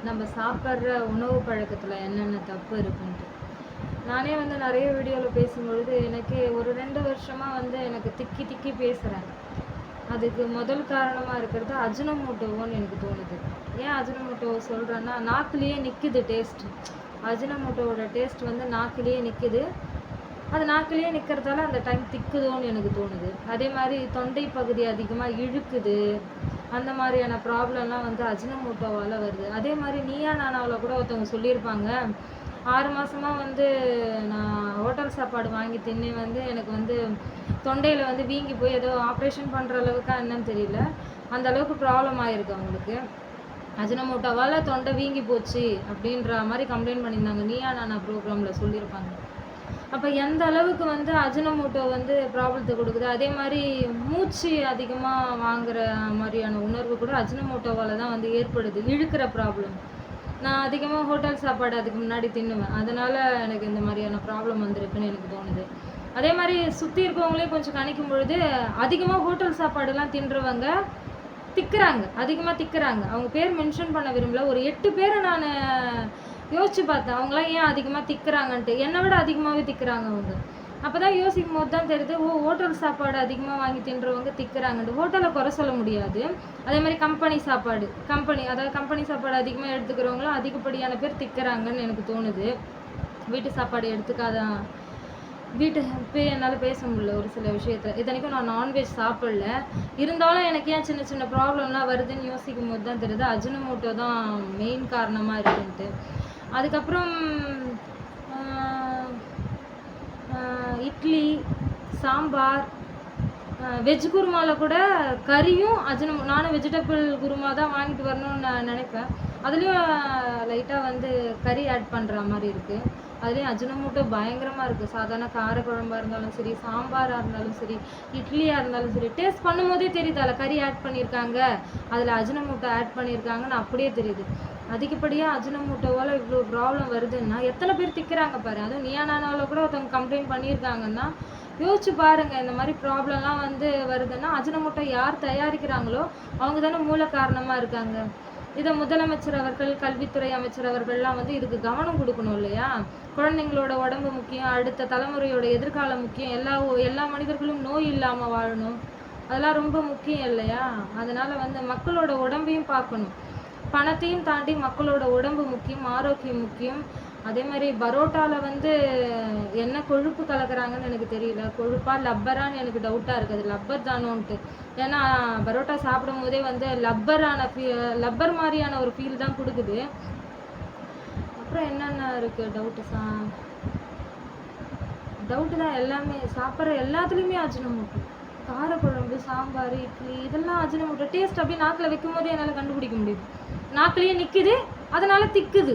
நம்ம சாப்பிட்ற உணவு பழக்கத்தில் என்னென்ன தப்பு இருக்குன்ட்டு. நானே வந்து நிறைய வீடியோவில் பேசும்பொழுது எனக்கு ஒரு 2 வருஷமாக வந்து எனக்கு திக்கி திக்கி பேசுகிறேன். அதுக்கு முதல் காரணமாக இருக்கிறது அஜினோமோட்டோவோன்னு எனக்கு தோணுது. ஏன் அஜினோமோட்டோ சொல்கிறேன்னா, நாக்குலேயே நிற்குது டேஸ்ட்டு. அஜினோமோட்டோவோட டேஸ்ட் வந்து நாக்குலேயே நிற்குது. அது நாக்குலேயே நிற்கிறதால அந்த டைம் திக்குதோன்னு எனக்கு தோணுது. அதே மாதிரி தொண்டை பகுதி அதிகமாக இழுக்குது. அந்த மாதிரியான ப்ராப்ளம்லாம் வந்து அஜினோமோட்டோவால் வருது. அதே மாதிரி நீயா நானாவில் கூட ஒருத்தவங்க சொல்லியிருப்பாங்க, 6 மாதமாக வந்து நான் ஹோட்டல் சாப்பாடு வாங்கி தின்னு வந்து எனக்கு வந்து தொண்டையில் வந்து வீங்கி போய் ஏதோ ஆப்ரேஷன் பண்ணுற அளவுக்கா என்னன்னு தெரியல, அந்த அளவுக்கு ப்ராப்ளம் ஆகிருக்கு அவங்களுக்கு. அஜினோமோட்டோவால் தொண்டை வீங்கி போச்சு அப்படின்ற மாதிரி கம்ப்ளைண்ட் பண்ணியிருந்தாங்க. நீயா நானா ப்ரோக்ராமில் சொல்லியிருப்பாங்க. அப்போ எந்த அளவுக்கு வந்து அஜினோமோட்டோ வந்து ப்ராப்ளத்தை கொடுக்குது. அதே மாதிரி மூச்சு அதிகமாக வாங்குற மாதிரியான உணர்வு கூட அஜினோமோட்டோவால் தான் வந்து ஏற்படுது. இழுக்கிற ப்ராப்ளம். நான் அதிகமாக ஹோட்டல் சாப்பாடு அதுக்கு முன்னாடி தின்னுவேன். அதனால் எனக்கு இந்த மாதிரியான ப்ராப்ளம் வந்திருக்குன்னு எனக்கு தோணுது. அதே மாதிரி சுற்றி இருக்கவங்களே கொஞ்சம் கணிக்கும் பொழுது அதிகமாக ஹோட்டல் சாப்பாடுலாம் தின்றவங்க திக்குறாங்க, அதிகமாக திக்குறாங்க. அவங்க பேர் மென்ஷன் பண்ண விரும்பல. ஒரு 8 பேரை நான் யோசிச்சு பார்த்தேன், அவங்களாம் ஏன் அதிகமாக திக்குறாங்கன்ட்டு. என்னை விட அதிகமாகவே திக்குறாங்க அவங்க. அப்போ தான் யோசிக்கும் போது தான் தெரியுது, ஹோட்டல் சாப்பாடு அதிகமாக வாங்கி தின்றவங்க திக்குறாங்கன்ட்டு. ஹோட்டலை குறை சொல்ல முடியாது. அதே மாதிரி கம்பெனி சாப்பாடு, கம்பெனி சாப்பாடு அதிகமாக எடுத்துக்கிறவங்களும் அதிகப்படியான பேர் திக்குறாங்கன்னு எனக்கு தோணுது. வீட்டு சாப்பாடு எடுத்துக்காதான் வீட்டு இப்போ என்னால் பேச முடியல ஒரு சில விஷயத்தில். இத்தனைக்கும் நான் நான்வெஜ் சாப்பிடல. இருந்தாலும் எனக்கு ஏன் சின்ன சின்ன ப்ராப்ளம்லாம் வருதுன்னு யோசிக்கும் போது தான் தெரியுது, அஜினோமோட்டோ தான் மெயின் காரணமாக இருக்குன்ட்டு. அதுக்கப்புறம் இட்லி, சாம்பார், வெஜ் குருமாவில் கூட கறியும் நானும் வெஜிடபிள் குருமா தான் வாங்கிட்டு வரணும்னு நான் நினைப்பேன். அதுலேயும் லைட்டாக வந்து கறி ஆட் பண்ணுற மாதிரி இருக்குது. அதுலேயும் அஜினோமோட்டோ பயங்கரமாக இருக்குது. சாதாரண காரக்குழம்பாக இருந்தாலும் சரி, சாம்பாராக இருந்தாலும் சரி, இட்லியாக இருந்தாலும் சரி, டேஸ்ட் பண்ணும்போதே தெரியுது அதில் கறி ஆட் பண்ணியிருக்காங்க, அதில் அஜினோமோட்டோ ஆட் பண்ணியிருக்காங்கன்னு அப்படியே தெரியுது. அதிகப்படியாக அஜினோமோட்டோவால் இவ்வளோ ப்ராப்ளம் வருதுன்னா எத்தனை பேர் திக்குறாங்க பாரு. அதுவும் நீயா நானாவில் கூட ஒருத்தவங்க கம்ப்ளைண்ட் பண்ணியிருக்காங்கன்னா யோசிச்சு பாருங்கள். இந்த மாதிரி ப்ராப்ளம்லாம் வந்து வருதுன்னா அஜினோமோட்டோ யார் தயாரிக்கிறாங்களோ அவங்க தானே மூல காரணமாக இருக்காங்க. இதை முதலமைச்சர் அவர்கள், கல்வித்துறை அமைச்சர் அவர்கள்லாம் வந்து இதுக்கு கவனம் கொடுக்கணும் இல்லையா? குழந்தைங்களோட உடம்பு முக்கியம், அடுத்த தலைமுறையோட எதிர்காலம் முக்கியம், எல்லா மனிதர்களும் நோய் இல்லாமல் வாழணும், அதெல்லாம் ரொம்ப முக்கியம் இல்லையா? அதனால் வந்து மக்களோட உடம்பையும் பார்க்கணும். பணத்தையும் தாண்டி மக்களோட உடம்பு முக்கியம், ஆரோக்கியம் முக்கியம். அதே மாதிரி பரோட்டாவில் வந்து என்ன கொழுப்பு கலக்கிறாங்கன்னு எனக்கு தெரியல. கொழுப்பா லப்பரான்னு எனக்கு டவுட்டாக இருக்குது. அது லப்பர் தானோன்ட்டு. ஏன்னா பரோட்டா சாப்பிடும் போதே வந்து லப்பர் மாதிரியான ஒரு ஃபீல் தான் கொடுக்குது. அப்புறம் என்னென்ன இருக்குது டவுட்டு தான். எல்லாமே சாப்பிட்ற எல்லாத்துலேயுமே அஜினோமோட்டோ. காரக்குழம்பு, சாம்பார், இட்லி இதெல்லாம் அஜினோமோட்டோ. டேஸ்ட் அப்படியே நாக்கில் வைக்கும் போதே என்னால் கண்டுபிடிக்க முடியுது. நாக்கிலேயே நிற்குது, அதனால் திக்குது.